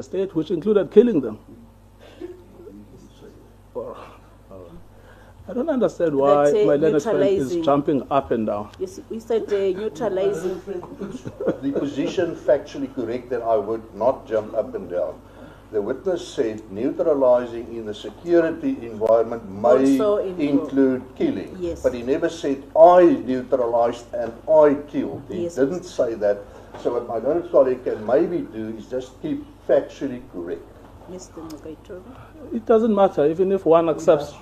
the state, which included killing them. I don't understand why my learned friend is jumping up and down. Yes, we said neutralizing. The position factually correct, then I would not jump up and down. The witness said neutralizing in the security environment may include killing. Yes. But he never said, I neutralized and I killed. He Yes, didn't say that. So what my learned colleague can maybe do is just keep factually correct. Mr. Ngcukaitobi. It doesn't matter, even if one accepts.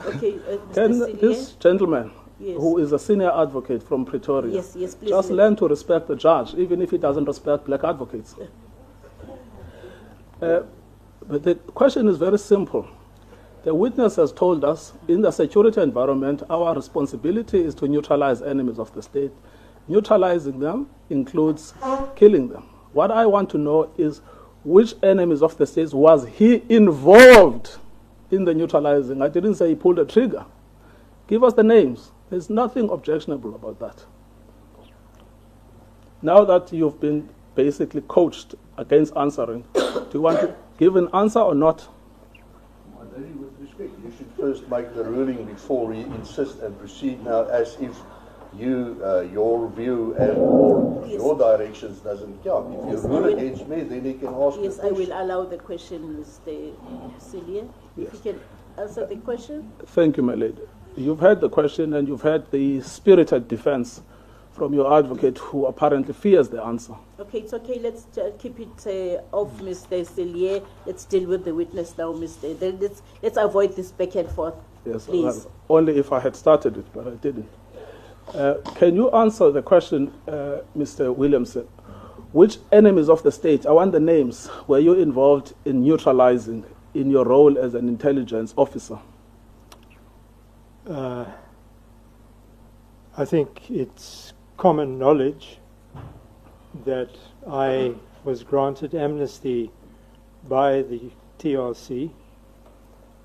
Okay, Can Mr. this gentleman, Yes. who is a senior advocate from Pretoria, Yes, yes, please. just learn to respect the judge, even if he doesn't respect black advocates? But the question is very simple. The witness has told us, in the security environment, our responsibility is to neutralize enemies of the state. Neutralizing them includes killing them. What I want to know is which enemies of the state was he involved in the neutralizing. I didn't say he pulled a trigger. Give us the names. There's nothing objectionable about that. Now that you've been basically coached against answering, do you want to give an answer or not? With respect, you should first make the ruling before you insist and proceed now as if your view and or your directions doesn't count. If you rule against me, then you can ask Yes, the I question. will allow the question, Mr. Celia. Yes. If you can answer the question. Thank you, my lady. You've heard the question and you've heard the spirited defense from your advocate, who apparently fears the answer. Okay, it's okay. Let's keep it off, Mr. Celia. Let's deal with the witness now, Mr. Let's avoid this back and forth, Yes, please. well, only if I had started it, but I didn't. Can you answer the question, Mr. Williamson? Which enemies of the state, I want the names, were you involved in neutralizing in your role as an intelligence officer? I think it's common knowledge that I was granted amnesty by the TRC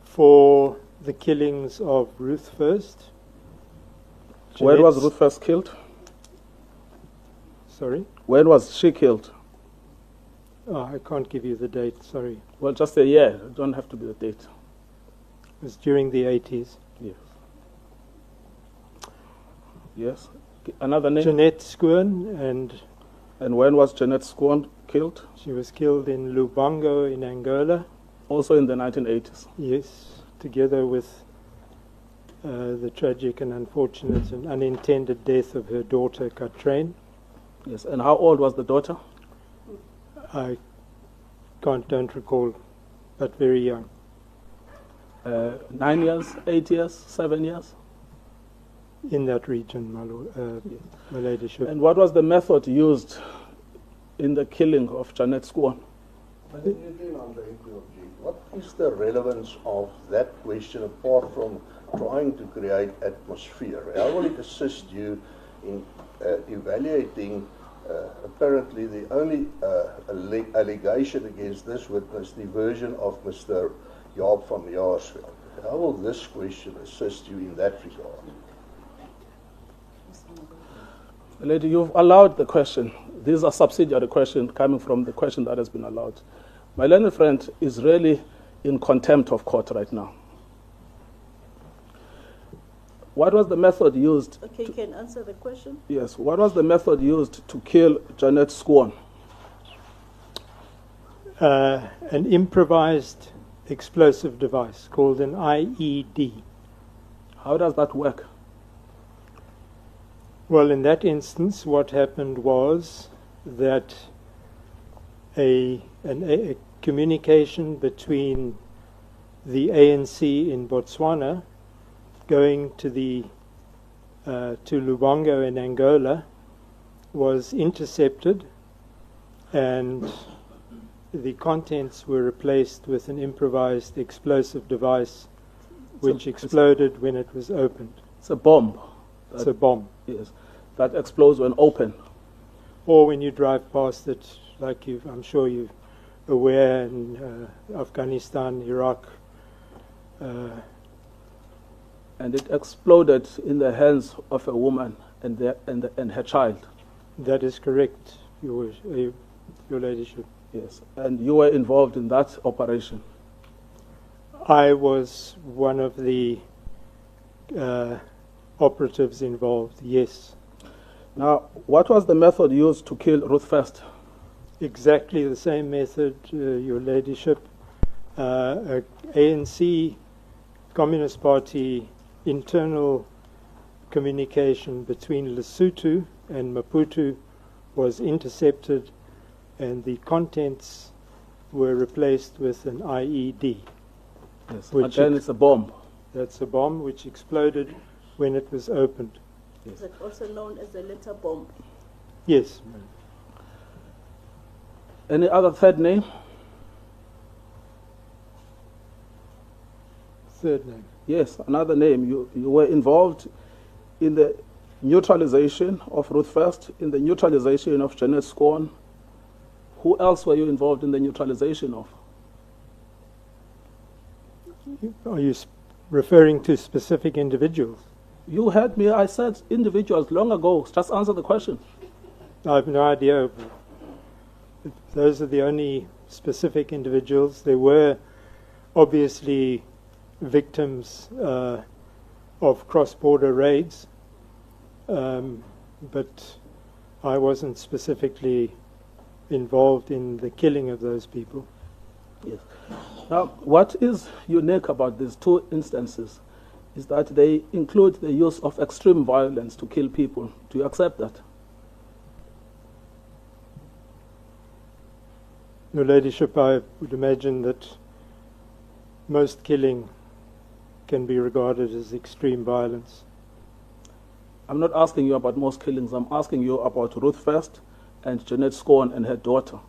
for the killings of Ruth First. When was Ruth first killed? Sorry? When was she killed? Oh, I can't give you the date, sorry. Well, just a year. It don't have to be the date. It was during the 80s. Yes. Yes. Another name? Jeanette Schoon, And when was Jeanette Schoon killed? she was killed in Lubango in Angola. Also in the 1980s. Yes, together with the tragic and unfortunate and unintended death of her daughter, Katrain. Yes. And how old was the daughter? I don't recall, but very young. 9 years, 8 years, 7 years? In that region, my ladyship. And what was the method used in the killing of Jeanette Schoon? But then again, I'm going to object. What is the relevance of that question apart from trying to create atmosphere? How will it assist you in evaluating apparently the only allegation against this witness, the version of Mr. Jaap van Jaarsveld? How will this question assist you in that regard? Lady, you've allowed the question. These are subsidiary questions coming from the question that has been allowed. My learned friend is really in contempt of court right now. What was the method used? Okay, you can answer the question. Yes. What was the method used to kill Jeanette Schoon? An improvised explosive device called an IED. How does that work? Well, in that instance, what happened was that a communication between the ANC in Botswana going to Lubango in Angola was intercepted, and the contents were replaced with an improvised explosive device which exploded when it was opened. It's a bomb. It's a bomb. Yes. That explodes when open. Or when you drive past it, like I'm sure you're aware, in Afghanistan, Iraq. And it exploded in the hands of a woman and her child. That is correct, Your Ladyship. Yes, and you were involved in that operation. I was one of the operatives involved, yes. Now, what was the method used to kill Ruth First? Exactly the same method, Your Ladyship. ANC, Communist Party, internal communication between Lesotho and Maputo was intercepted, and the contents were replaced with an IED. Yes, and then it's a bomb. That's a bomb which exploded when it was opened. Yes. Is it also known as a litter bomb? Yes. Any other third name? Third name. Yes, another name. You were involved in the neutralization of Ruth First, in the neutralization of Janet Scorn. Who else were you involved in the neutralization of? Are you referring to specific individuals? You heard me, I said individuals long ago. Just answer the question. I have no idea. Those are the only specific individuals. There were obviously victims of cross-border raids, but I wasn't specifically involved in the killing of those people. Yes. Now, what is unique about these two instances is that they include the use of extreme violence to kill people. Do you accept that? Your Ladyship, I would imagine that most killing can be regarded as extreme violence. I'm not asking you about most killings. I'm asking you about Ruth First and Janet Scorn and her daughter.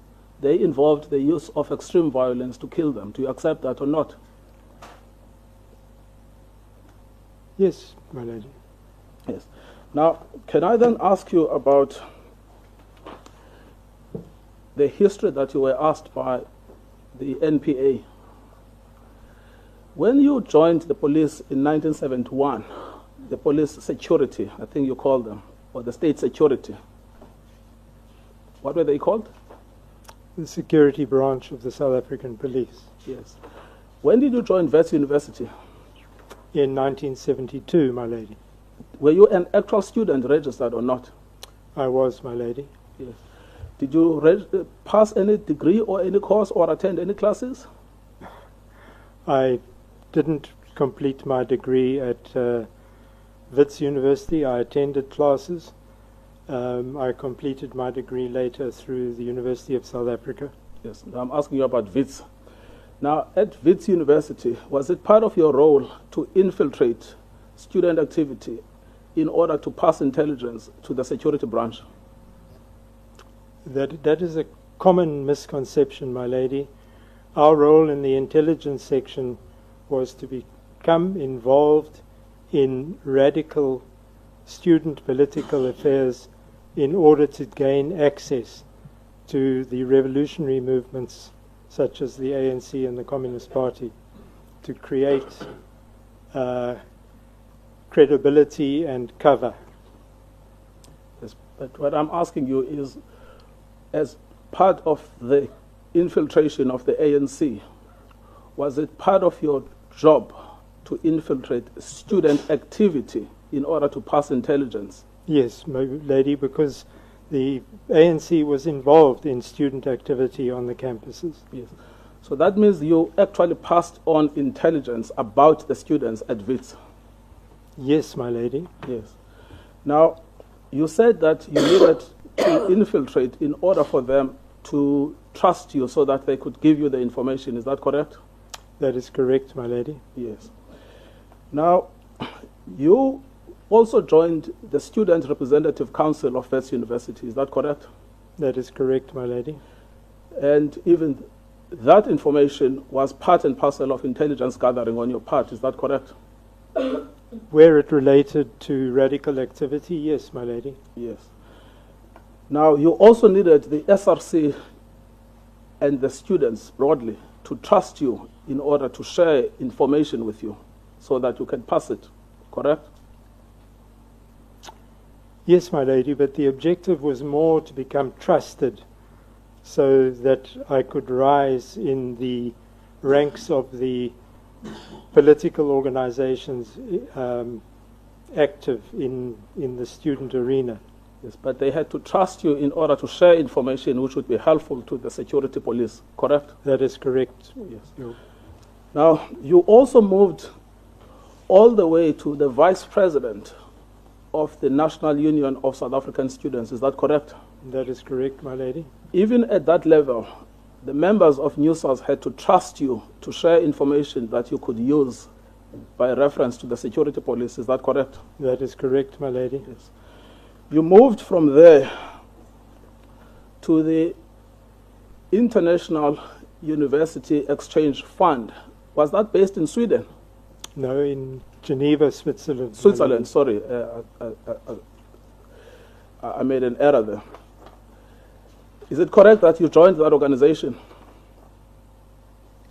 They involved the use of extreme violence to kill them. Do you accept that or not? Yes, my lady. Yes. Now, can I then ask you about the history that you were asked by the NPA? When you joined the police in 1971, the police security, I think you called them, or the state security, what were they called? The security branch of the South African police. Yes. When did you join Wits University? In 1972, my lady. Were you an actual student registered or not? I was, my lady. Yes. Did you pass any degree or any course or attend any classes? I didn't complete my degree at Wits University. I attended classes. I completed my degree later through the University of South Africa. Yes, I'm asking you about Wits. Now, at Wits University, was it part of your role to infiltrate student activity in order to pass intelligence to the security branch? That is a common misconception, my lady. Our role in the intelligence section was to become involved in radical student political affairs in order to gain access to the revolutionary movements such as the ANC and the Communist Party, to create credibility and cover. Yes, but what I'm asking you is, as part of the infiltration of the ANC, was it part of your job to infiltrate student activity in order to pass intelligence? Yes, my lady, because the ANC was involved in student activity on the campuses. Yes. So that means you actually passed on intelligence about the students at Wits? Yes, my lady. Yes. Now, you said that you needed to infiltrate in order for them to trust you so that they could give you the information. Is that correct? That is correct, my lady. Yes. Now, you also joined the Student Representative Council of Wits University. Is that correct? That is correct, my lady. And even that information was part and parcel of intelligence gathering on your part. Is that correct? Where it related to radical activity, yes, my lady. Yes. Now, you also needed the SRC and the students broadly to trust you in order to share information with you so that you can pass it, correct? Yes, my lady, but the objective was more to become trusted so that I could rise in the ranks of the political organizations active in the student arena. Yes, but they had to trust you in order to share information which would be helpful to the security police, correct? That is correct. Yes. Now, you also moved all the way to the vice president of the National Union of South African Students, is that correct? That is correct, my lady. Even at that level, the members of NUSAS had to trust you to share information that you could use by reference to the security police, is that correct? That is correct, my lady. Yes. You moved from there to the International University Exchange Fund. Was that based in Sweden? No, in Geneva, Switzerland. Switzerland, sorry. I made an error there. Is it correct that you joined that organization?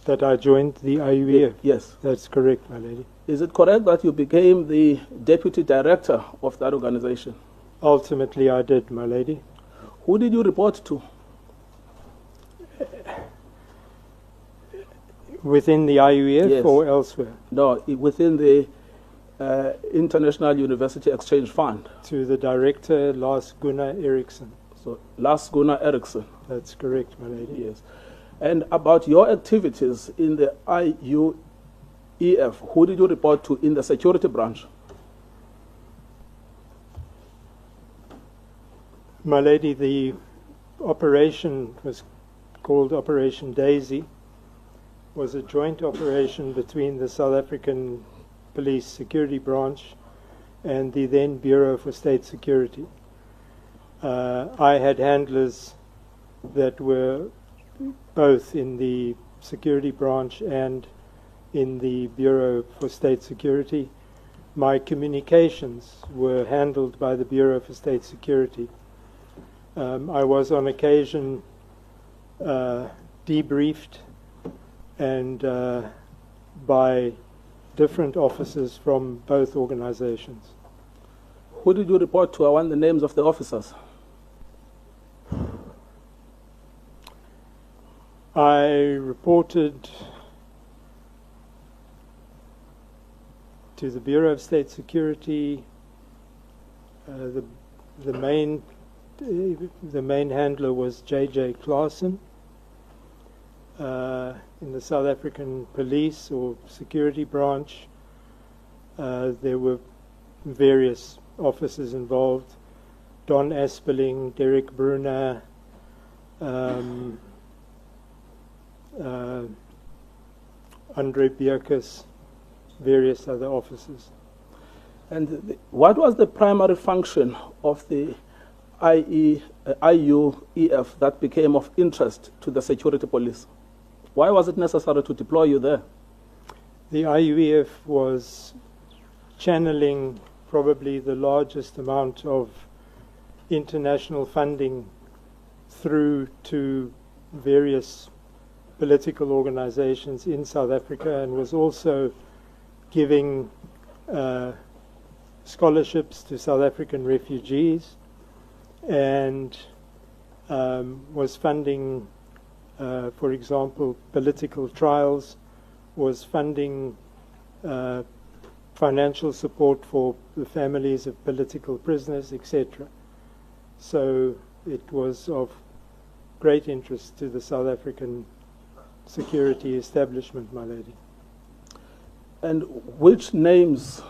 That I joined the IUEF? Yes. That's correct, my lady. Is it correct that you became the deputy director of that organization? Ultimately, I did, my lady. Who did you report to? Within the IUEF, Yes. or elsewhere? No, within the International University Exchange Fund. To the director, Lars Gunnar Eriksson. So, Lars Gunnar Eriksson. That's correct, my lady. Yes. And about your activities in the IUEF, who did you report to in the security branch? My lady, the operation was called Operation Daisy, was a joint operation between the South African Police Security Branch and the then Bureau for State Security. I had handlers that were both in the security branch and in the Bureau for State Security. My communications were handled by the Bureau for State Security. I was on occasion debriefed and by different officers from both organizations. Who did you report to? I want the names of the officers. I reported to the Bureau of State Security. The main handler was J.J. Claassen. In the South African Police or Security Branch, there were various officers involved. Don Aspeling, Derek Brunner, Andre Bierkes, various other officers. And what was the primary function of the IUEF that became of interest to the security police? Why was it necessary to deploy you there? The IUEF was channeling probably the largest amount of international funding through to various political organizations in South Africa, and was also giving scholarships to South African refugees, and was funding, for example, political trials, was funding financial support for the families of political prisoners, etc. So it was of great interest to the South African security establishment, my lady. And which names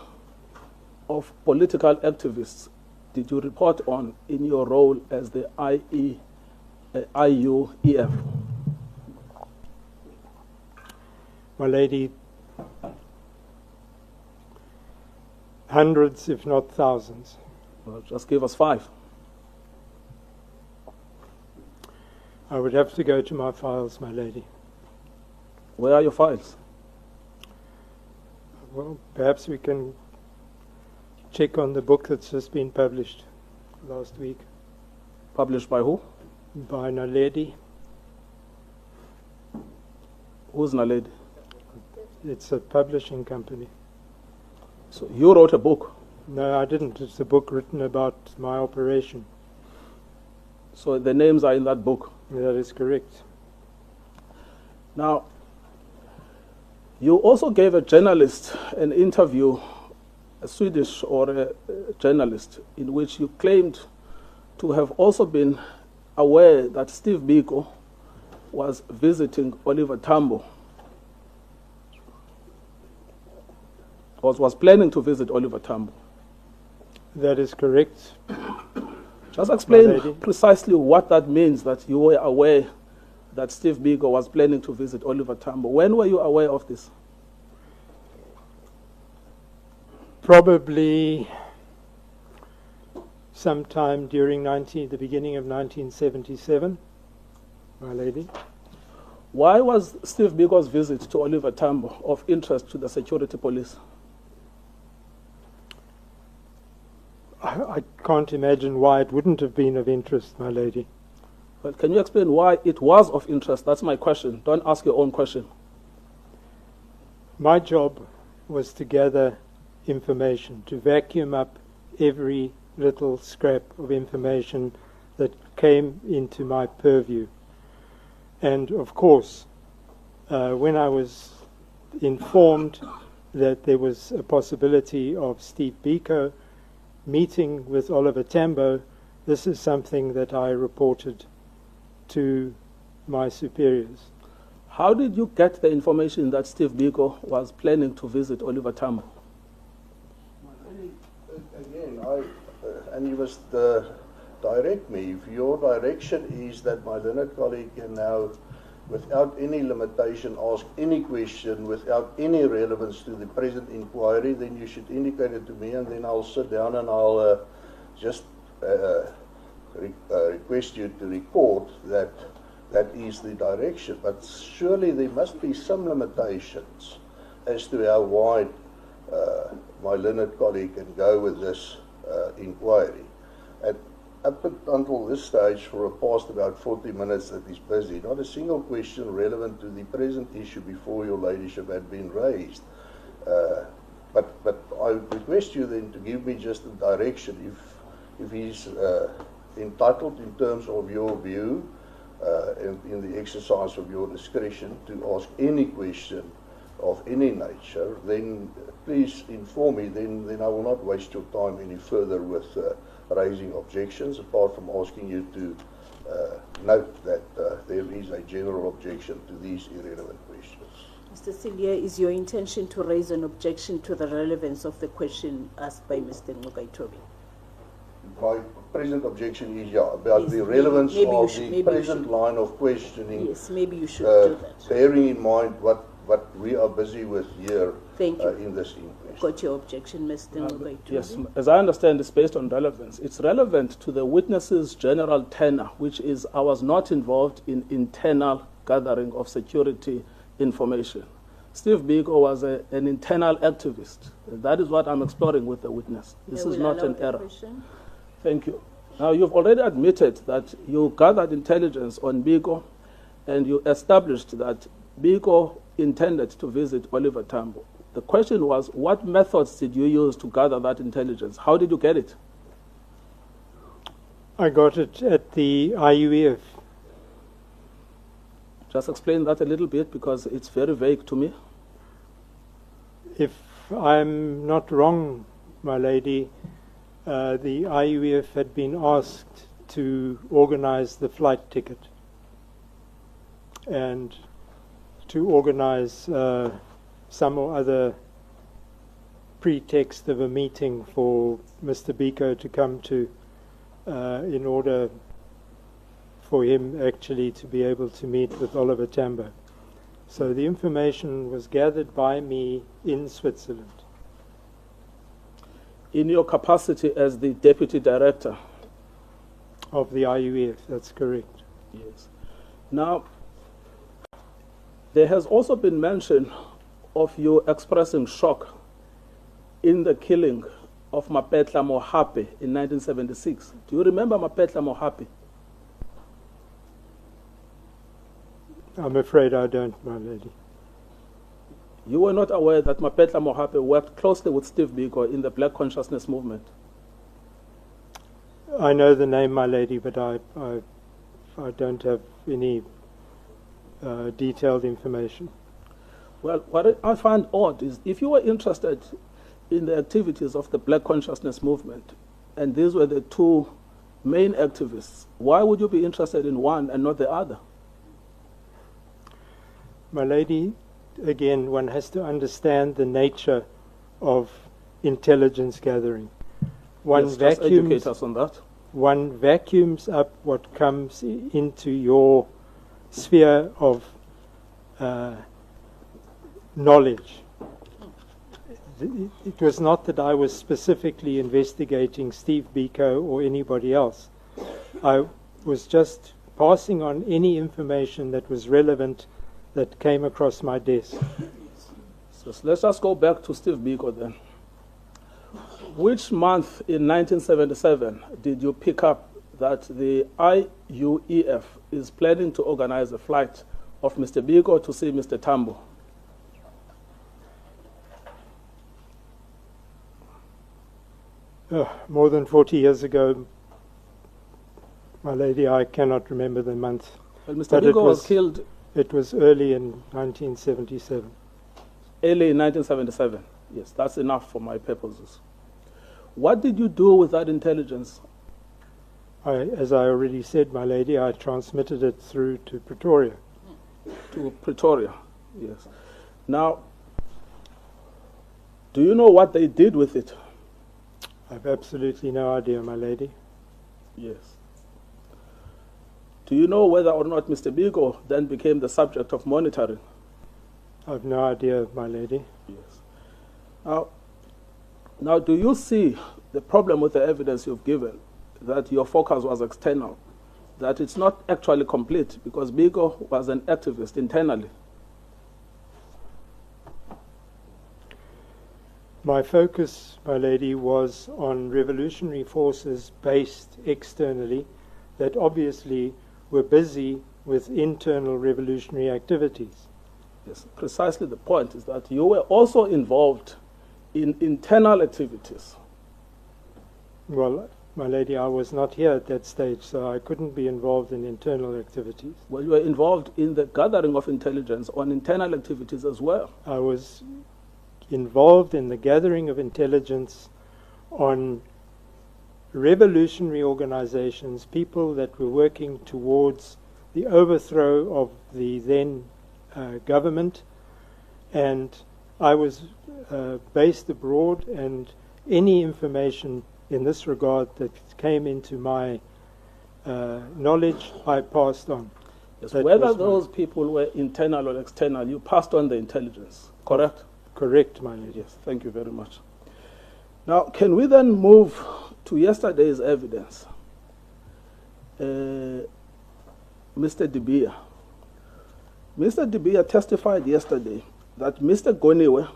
of political activists did you report on in your role as the IUEF? My lady, hundreds, if not thousands. Well, just give us 5. I would have to go to my files, my lady. Where are your files? Well, perhaps we can check on the book that's just been published last week. Published by who? By Naledi. Who's Naledi? It's a publishing company. So you wrote a book? No, I didn't. It's a book written about my operation. So the names are in that book. That is correct. Now, you also gave a journalist an interview, a Swedish or a journalist, in which you claimed to have also been aware that Steve Biko was visiting Oliver Tambo, or was planning to visit Oliver Tambo. That is correct. Just explain My lady. precisely what that means, that you were aware that Steve Biko was planning to visit Oliver Tambo. When were you aware of this? Probably sometime during the beginning of 1977, my lady. Why was Steve Biko's visit to Oliver Tambo of interest to the security police? I can't imagine why it wouldn't have been of interest, my lady. Well, can you explain why it was of interest? That's my question. Don't ask your own question. My job was to gather information, to vacuum up every little scrap of information that came into my purview. And of course, when I was informed that there was a possibility of Steve Biko meeting with Oliver Tambo, this is something that I reported to my superiors. How did you get the information that Steve Biko was planning to visit Oliver Tambo? Again, and you must direct me. If your direction is that my learned colleague can now, without any limitation, ask any question without any relevance to the present inquiry, then you should indicate it to me, and then I'll sit down and I'll just request you to record that that is the direction. But surely there must be some limitations as to how wide my learned colleague can go with this inquiry. Up until this stage, for the past about 40 minutes that he's busy, not a single question relevant to the present issue before your ladyship had been raised. But I request you then to give me just a direction if he's entitled, in terms of your view, in the exercise of your discretion, to ask any question of any nature, then please inform me, then I will not waste your time any further with raising objections, apart from asking you to note that there is a general objection to these irrelevant questions. Mr. Cillier, is your intention to raise an objection to the relevance of the question asked by Mr. Ngcukaitobi? My present objection is, about Yes, the relevance maybe of maybe the you present should. line of questioning, Yes, maybe you should do that. bearing in mind what we are busy with here Thank you. in this inquest. Got your objection, Mr. Ngcukaitobi? Yes, as I understand, it's based on relevance. It's relevant to the witness's general tenor, which is I was not involved in internal gathering of security information. Steve Biko was an internal activist. That is what I'm exploring with the witness. This I is will not allow an the error. question. Thank you. Now, you've already admitted that you gathered intelligence on Biko, and you established that Biko intended to visit Oliver Tambo. The question was, what methods did you use to gather that intelligence? How did you get it? I got it at the IUEF. Just explain that a little bit, because it's very vague to me. If I'm not wrong, my lady, the IUEF had been asked to organize the flight ticket and to organize some or other pretext of a meeting for Mr. Biko to come to in order for him actually to be able to meet with Oliver Tambo. So the information was gathered by me in Switzerland. In your capacity as the deputy director? Of the IUEF, that's correct. Yes. Now, there has also been mention of you expressing shock in the killing of Mapetla Mohape in 1976. Do you remember Mapetla Mohape? I'm afraid I don't, my lady. You were not aware that Mapetla Mohape worked closely with Steve Biko in the Black Consciousness movement? I know the name, my lady, but I don't have any detailed information. Well, what I find odd is if you were interested in the activities of the Black Consciousness Movement, and these were the two main activists, why would you be interested in one and not the other? My lady, again, one has to understand the nature of intelligence gathering. One Yes, just educate us on that. One vacuums up what comes into your sphere of knowledge. It was not that I was specifically investigating Steve Biko or anybody else. I was just passing on any information that was relevant that came across my desk. So let's just go back to Steve Biko then. Which month in 1977 did you pick up that the IUEF is planning to organize a flight of Mr. Biko to see Mr. Tambo? More than 40 years ago, my lady, I cannot remember the month. Well, Mr. Biko was killed. It was early in 1977. Early in 1977. Yes, that's enough for my purposes. What did you do with that intelligence? As I already said, my lady, I transmitted it through to Pretoria. To Pretoria, yes. Now, do you know what they did with it? I have absolutely no idea, my lady. Yes. Do you know whether or not Mr. Biko then became the subject of monitoring? I have no idea, my lady. Yes. Now, do you see the problem with the evidence you've given, that your focus was external, that it's not actually complete because Biko was an activist internally? My focus, my lady, was on revolutionary forces based externally that obviously were busy with internal revolutionary activities. Yes, precisely the point is that you were also involved in internal activities. Well, my lady, I was not here at that stage, so I couldn't be involved in internal activities. Well, you were involved in the gathering of intelligence on internal activities as well. I was involved in the gathering of intelligence on revolutionary organizations, people that were working towards the overthrow of the then government, and I was based abroad, and any information in this regard that came into my knowledge, I passed on. Yes, whether those people were internal or external, you passed on the intelligence, correct? Correct, my lady. Yes, thank you very much. Now, can we then move to yesterday's evidence? Mr. De Beer. Mr. De Beer testified yesterday that Mr. Goniwe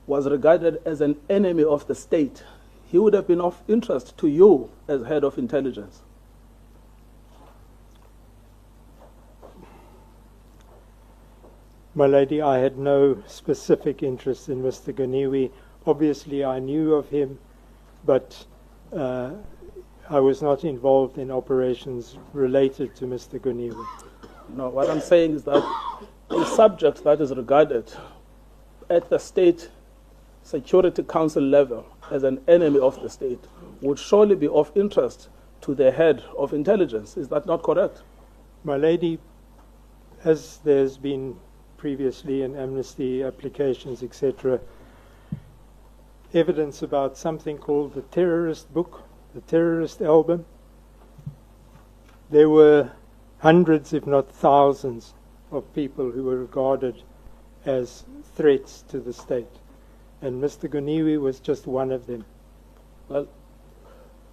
was regarded as an enemy of the state. He would have been of interest to you as head of intelligence. My lady, I had no specific interest in Mr. Goniwe. Obviously, I knew of him, but I was not involved in operations related to Mr. Goniwe. No, what I'm saying is that a subject that is regarded at the State Security Council level as an enemy of the state would surely be of interest to the head of intelligence. Is that not correct? My lady, as there's been previously in amnesty applications, etc., evidence about something called the terrorist book, the terrorist album. There were hundreds, if not thousands, of people who were regarded as threats to the state. And Mr. Goniwe was just one of them. Well,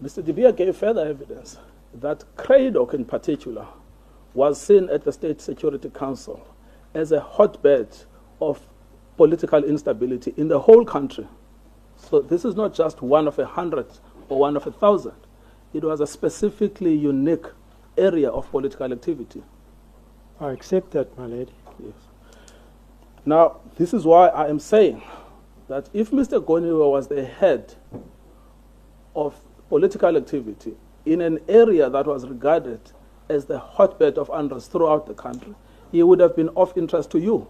Mr. De Beer gave further evidence that Cradock in particular was seen at the State Security Council as a hotbed of political instability in the whole country. So this is not just one of 100 or one of 1,000. It was a specifically unique area of political activity. I accept that, my lady. Yes. Now, this is why I am saying that if Mr. Goniwe was the head of political activity in an area that was regarded as the hotbed of unrest throughout the country, he would have been of interest to you.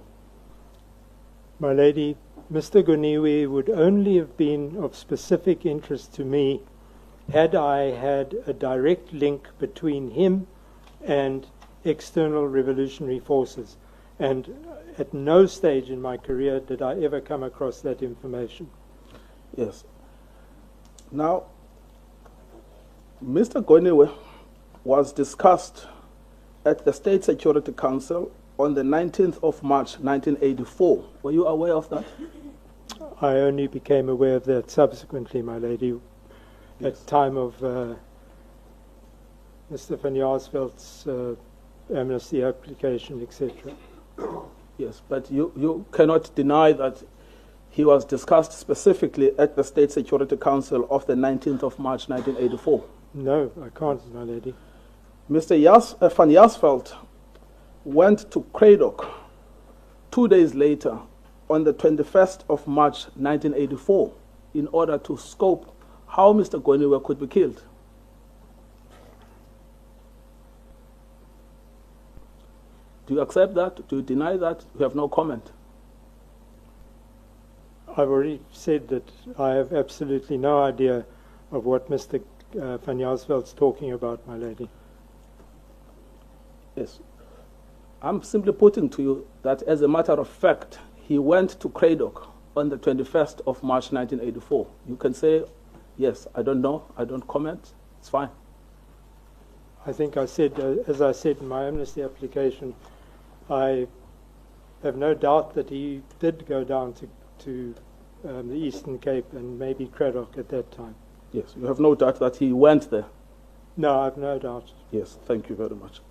My lady, Mr. Goniwe would only have been of specific interest to me had I had a direct link between him and external revolutionary forces. And at no stage in my career did I ever come across that information. Yes. Now, Mr. Goniwe was discussed at the State Security Council on the 19th of March 1984. Were you aware of that? I only became aware of that subsequently, my lady, at the time of Mr. van Jaarsveld's amnesty application, etc. Yes, but you cannot deny that he was discussed specifically at the State Security Council of the 19th of March 1984. No, I can't, my lady. Mr. van Jaarsveld went to Cradock 2 days later on the 21st of March 1984 in order to scope how Mr. Goniwe could be killed. Do you accept that? Do you deny that? You have no comment. I've already said that I have absolutely no idea of what Mr. van Jaarsveld's talking about, my lady. Yes. I'm simply putting to you that as a matter of fact, he went to Cradock on the 21st of March 1984. You can say, yes, I don't know, I don't comment, it's fine. I think I said, as I said in my amnesty application, I have no doubt that he did go down to the Eastern Cape and maybe Cradock at that time. Yes, you have no doubt that he went there. No, I have no doubt. Yes, thank you very much.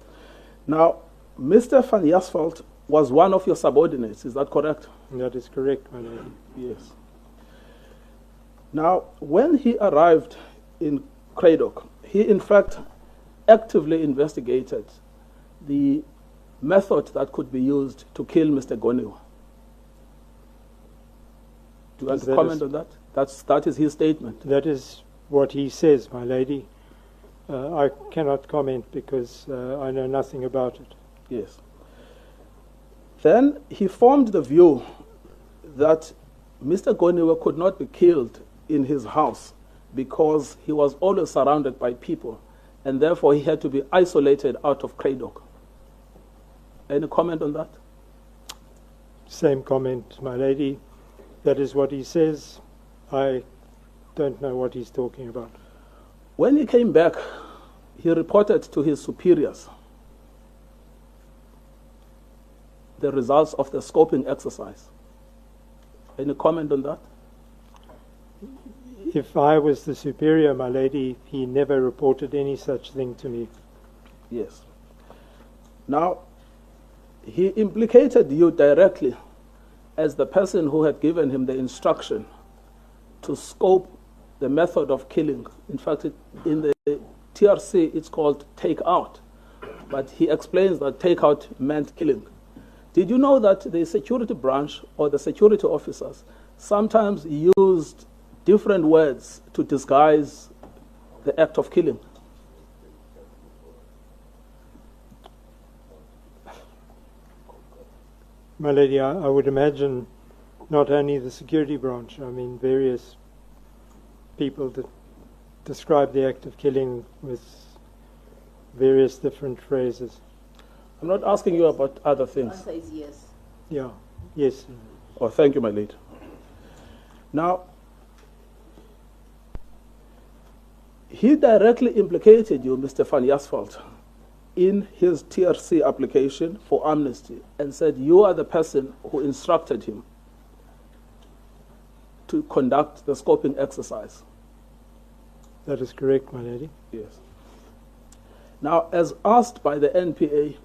Now, Mr. van Jaarsveld was one of your subordinates, is that correct? That is correct, my lady. Yes. Now, when he arrived in Cradock, he in fact actively investigated the method that could be used to kill Mr. Goniwe. Do you want to comment on that? That is his statement. That is what he says, my lady. I cannot comment because I know nothing about it. Yes. Then he formed the view that Mr. Goniwe could not be killed in his house because he was always surrounded by people, and therefore he had to be isolated out of Cradock. Any comment on that? Same comment, my lady. That is what he says. I don't know what he's talking about. When he came back, he reported to his superiors the results of the scoping exercise. Any comment on that? If I was the superior, my lady, he never reported any such thing to me. Yes. Now, he implicated you directly as the person who had given him the instruction to scope the method of killing. In fact, in the TRC, it's called take out. But he explains that take out meant killing. Did you know that the security branch or the security officers sometimes used different words to disguise the act of killing? My lady, I would imagine not only the security branch, I mean various people that describe the act of killing with various different phrases. I'm not asking you about other things. Answer is yes. Yeah, yes. Oh, thank you, my lady. Now, he directly implicated you, Mr. van Jaarsveld, in his TRC application for amnesty and said you are the person who instructed him to conduct the scoping exercise. That is correct, my lady. Yes. Now, as asked by the NPA,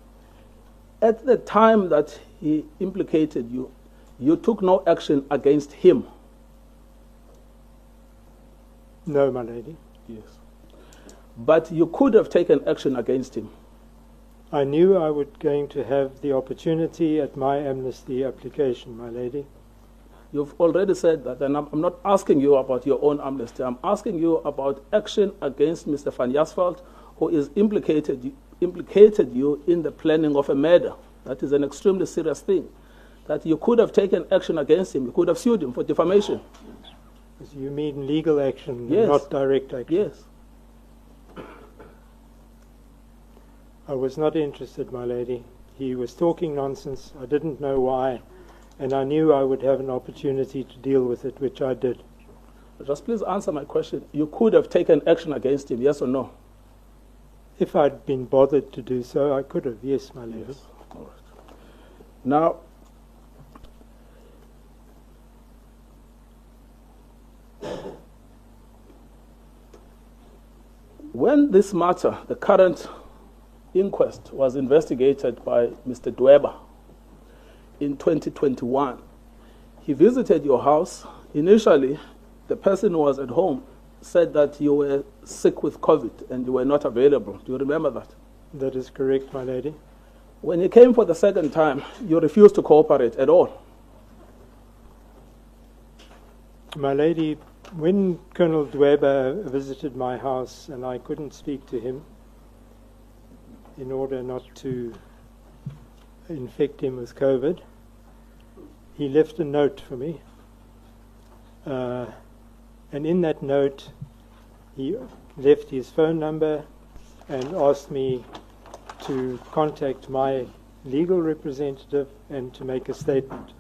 at the time that he implicated you, you took no action against him. No, my lady. Yes. But you could have taken action against him. I knew I was going to have the opportunity at my amnesty application, my lady. You've already said that, and I'm not asking you about your own amnesty. I'm asking you about action against Mr. Van Jasveld, who is implicated you in the planning of a murder. That is an extremely serious thing. That you could have taken action against him. You could have sued him for defamation. You mean legal action, Yes. not direct action? Yes. I was not interested, my lady. He was talking nonsense. I didn't know why. And I knew I would have an opportunity to deal with it, which I did. Just please answer my question. You could have taken action against him, yes or no? If I'd been bothered to do so, I could have, yes, my lady. Yes. All right. Now, when this matter, the current inquest, was investigated by Mr. Dweber in 2021, he visited your house. Initially, the person who was at home said that you were sick with COVID and you were not available. Do you remember that? That is correct, my lady. When you came for the second time, you refused to cooperate at all. My lady, when Colonel Dweber visited my house and I couldn't speak to him in order not to infect him with COVID, he left a note for me. And in that note, he left his phone number and asked me to contact my legal representative and to make a statement.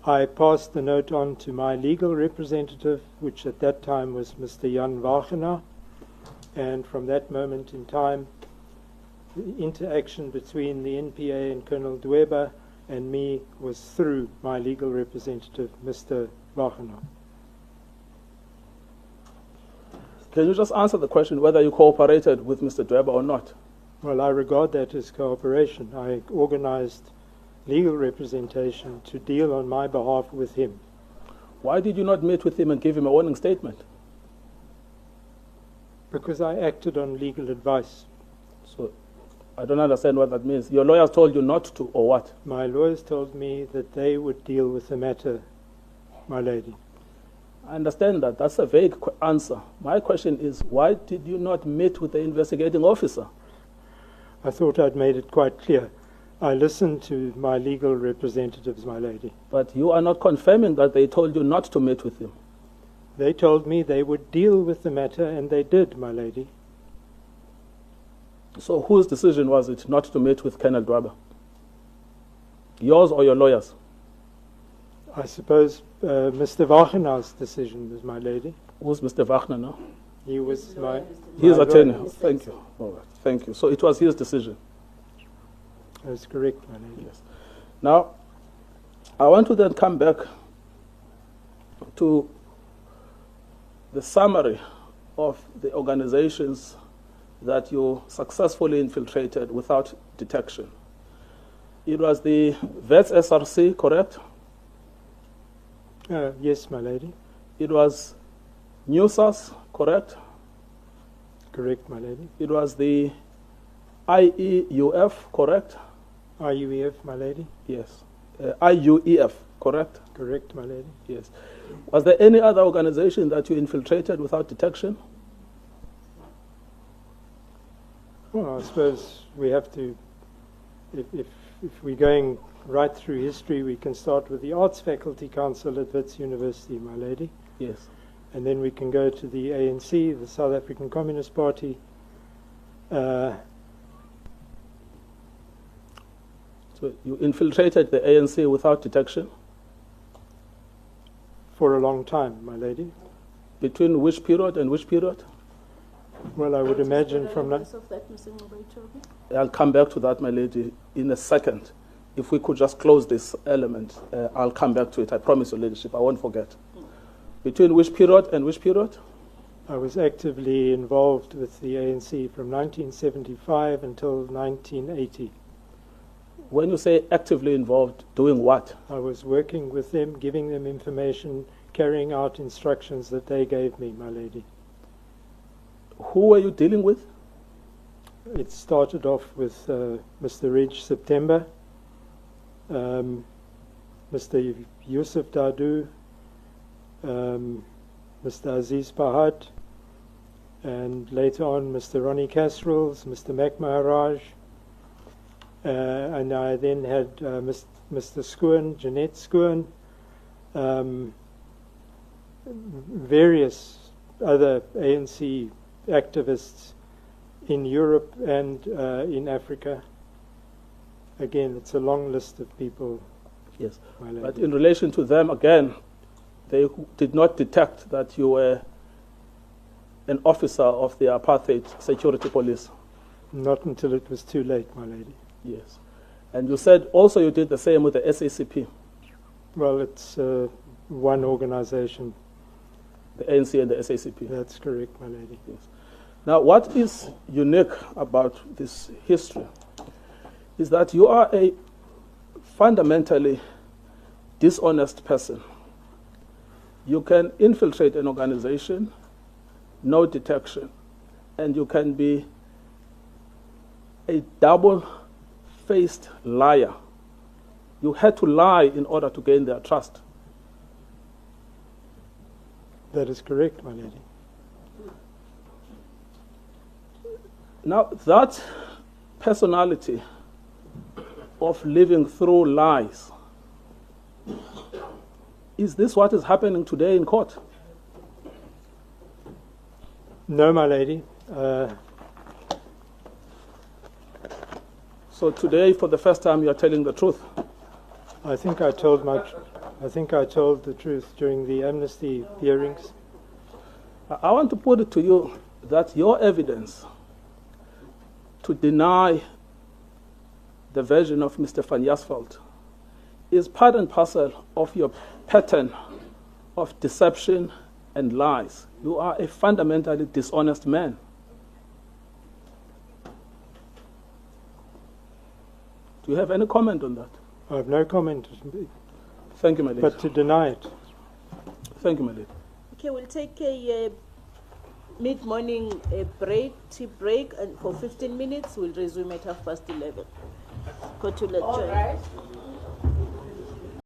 I passed the note on to my legal representative, which at that time was Mr. Jan Wagenaar, and from that moment in time, the interaction between the NPA and Colonel Dweber and me was through my legal representative, Mr. Wagenaar. Can you just answer the question whether you cooperated with Mr. Dweber or not? Well, I regard that as cooperation. I organized legal representation to deal on my behalf with him. Why did you not meet with him and give him a warning statement? Because I acted on legal advice. So, I don't understand what that means. Your lawyers told you not to, or what? My lawyers told me that they would deal with the matter, my lady. I understand that. That's a vague answer. My question is, why did you not meet with the investigating officer? I thought I'd made it quite clear. I listened to my legal representatives, my lady. But you are not confirming that they told you not to meet with him. They told me they would deal with the matter, and they did, my lady. So whose decision was it not to meet with Colonel Dweber? Yours or your lawyers? I suppose Mr. Wagenaar's decision was, my lady. Who's Mr. Wagner now? He was my... His my attorney. lawyer. Thank you. All right. Thank you. So it was his decision. That's correct, my lady. Yes. Now, I want to then come back to the summary of the organizations that you successfully infiltrated without detection. It was the VETS SRC, correct? Yes, my lady. It was NUSAS, correct? Correct, my lady. It was the IEUF, correct? IUEF, my lady. Yes. IUEF, correct? Correct, my lady. Yes. Was there any other organization that you infiltrated without detection? Well, I suppose we have to, if we're going right through history, we can start with the Arts Faculty Council at Wits University, my lady. Yes. And then we can go to the ANC, the South African Communist Party. So you infiltrated the ANC without detection? For a long time, my lady. Between which period and which period? Well, I would imagine from... Of that, Mr. Ngcukaitobi? I'll come back to that, my lady, in a second. If we could just close this element, I'll come back to it. I promise you, ladyship, I won't forget. Between which period and which period? I was actively involved with the ANC from 1975 until 1980. When you say actively involved, doing what? I was working with them, giving them information, carrying out instructions that they gave me, my lady. Who were you dealing with? It started off with Mr. Ridge September, Mr. Yusuf Dadu, Mr. Aziz Pahad, and later on Mr. Ronnie Casseroles, Mr. Mac Maharaj, and I then had Mr. Schoen, Jeanette Schoen, various other ANC activists in Europe and in Africa. Again, it's a long list of people. Yes, my lady. but in relation to them, again, they did not detect that you were an officer of the apartheid security police. Not until it was too late, my lady. Yes. And you said also you did the same with the SACP, Well, it's one organization. the ANC and the SACP. That's correct, my lady. Yes. Now, what is unique about this history is that you are a fundamentally dishonest person. You can infiltrate an organization, no detection, and you can be a double-faced liar. You had to lie in order to gain their trust. That is correct, my lady. Now, that personality of living through lies, is this what is happening today in court? No, my lady. So today, for the first time, you are telling the truth. I think I told the truth during the amnesty hearings. I want to put it to you that your evidence to deny the version of Mr. Van Jaarsveld is part and parcel of your pattern of deception and lies. You are a fundamentally dishonest man. Do you have any comment on that? I have no comment, Thank you, my lady. but to deny it. Thank you, my lady. Okay, we'll take a mid-morning tea break, and for 15 minutes. We'll resume at 11:30. Go to lecture. All right.